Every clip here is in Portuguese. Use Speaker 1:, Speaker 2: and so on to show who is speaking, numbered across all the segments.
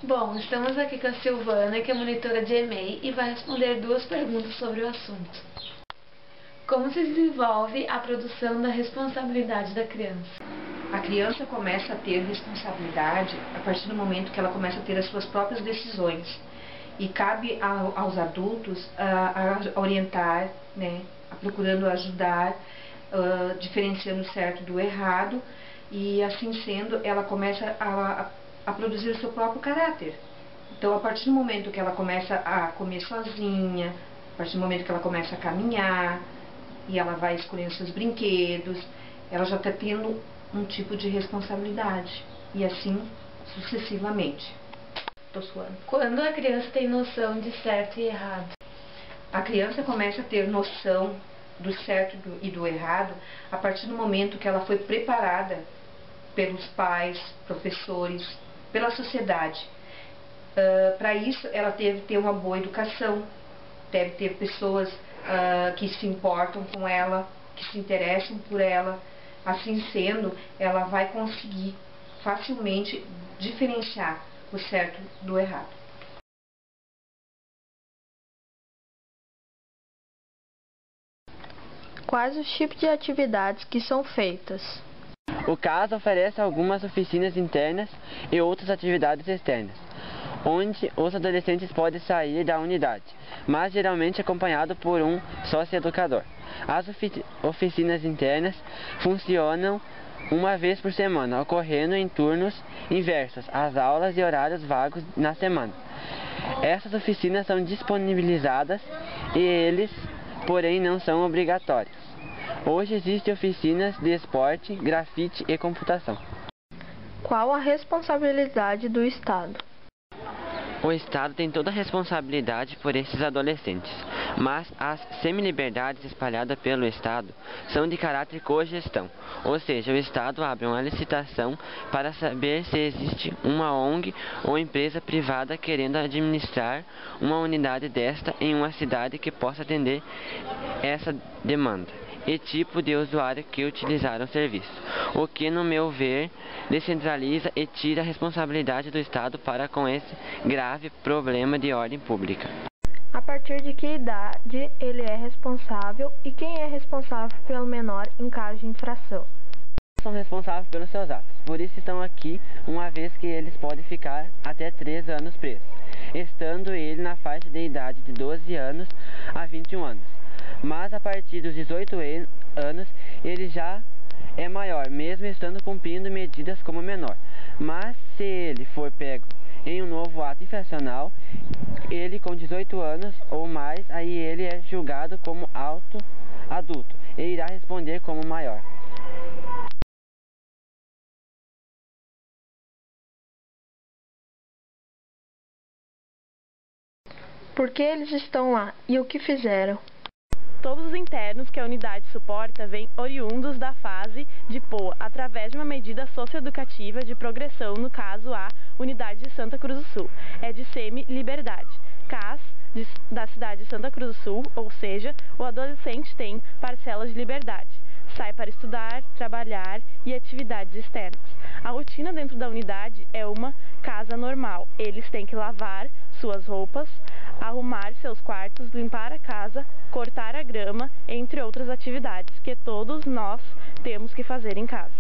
Speaker 1: Bom, estamos aqui com a Silvana, que é monitora de EMEI, e vai responder 2 perguntas sobre o assunto. Como se desenvolve a produção da responsabilidade da criança?
Speaker 2: A criança começa a ter responsabilidade a partir do momento que ela começa a ter as suas próprias decisões. E cabe aos adultos a orientar, né, procurando ajudar, diferenciando o certo do errado, e assim sendo, ela começa a produzir o seu próprio caráter. Então, a partir do momento que ela começa a comer sozinha, a partir do momento que ela começa a caminhar, e ela vai escolhendo seus brinquedos, ela já está tendo um tipo de responsabilidade, e assim sucessivamente. Estou suando.
Speaker 1: Quando a criança tem noção de certo e errado?
Speaker 2: A criança começa a ter noção do certo e do errado a partir do momento que ela foi preparada pelos pais, professores, pela sociedade. Para isso, ela deve ter uma boa educação, deve ter pessoas que se importam com ela, que se interessam por ela. Assim sendo, ela vai conseguir facilmente diferenciar o certo do errado.
Speaker 3: Quais os tipos de atividades que são feitas?
Speaker 4: O CAS oferece algumas oficinas internas e outras atividades externas, onde os adolescentes podem sair da unidade, mas geralmente acompanhado por um socioeducador. As oficinas internas funcionam uma vez por semana, ocorrendo em turnos inversos às aulas e horários vagos na semana. Essas oficinas são disponibilizadas e eles, porém, não são obrigatórios. Hoje existem oficinas de esporte, grafite e computação.
Speaker 3: Qual a responsabilidade do Estado?
Speaker 4: O Estado tem toda a responsabilidade por esses adolescentes, mas as semi-liberdades espalhadas pelo Estado são de caráter cogestão, ou seja, o Estado abre uma licitação para saber se existe uma ONG ou empresa privada querendo administrar uma unidade desta em uma cidade que possa atender essa demanda e tipo de usuário que utilizar o serviço, o que, no meu ver, descentraliza e tira a responsabilidade do Estado para com esse grave problema de ordem pública.
Speaker 3: A partir de que idade ele é responsável e quem é responsável pelo menor em caso de infração?
Speaker 4: São responsáveis pelos seus atos, por isso estão aqui, uma vez que eles podem ficar até 3 anos presos, estando ele na faixa de idade de 12 anos a 21 anos. Mas a partir dos 18 anos ele já é maior, mesmo estando cumprindo medidas como menor. Mas se ele for pego em um novo ato infracional, ele com 18 anos ou mais, aí ele é julgado como adulto e irá responder como maior.
Speaker 3: Por que eles estão lá e o que fizeram?
Speaker 5: Todos os internos que a unidade suporta vêm oriundos da fase de POA, através de uma medida socioeducativa de progressão, no caso a Unidade de Santa Cruz do Sul, é de semi-liberdade. CAS, da cidade de Santa Cruz do Sul, ou seja, o adolescente tem parcelas de liberdade. Sai para estudar, trabalhar e atividades externas. A rotina dentro da unidade é uma casa normal. Eles têm que lavar suas roupas, arrumar seus quartos, limpar a casa, cortar a grama, entre outras atividades que todos nós temos que fazer em casa.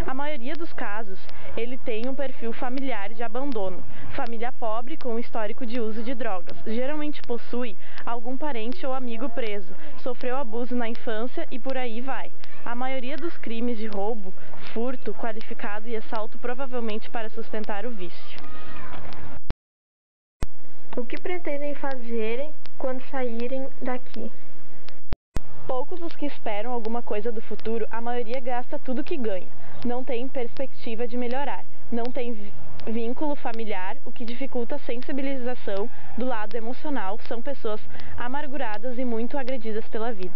Speaker 5: A maioria dos casos, ele tem um perfil familiar de abandono. Família pobre com histórico de uso de drogas. Geralmente possui algum parente ou amigo preso, sofreu abuso na infância e por aí vai. A maioria dos crimes de roubo, furto qualificado e assalto provavelmente para sustentar o vício.
Speaker 3: O que pretendem fazer quando saírem daqui?
Speaker 5: Poucos os que esperam alguma coisa do futuro, a maioria gasta tudo que ganha. Não tem perspectiva de melhorar, não tem vínculo familiar, o que dificulta a sensibilização do lado emocional. São pessoas amarguradas e muito agredidas pela vida.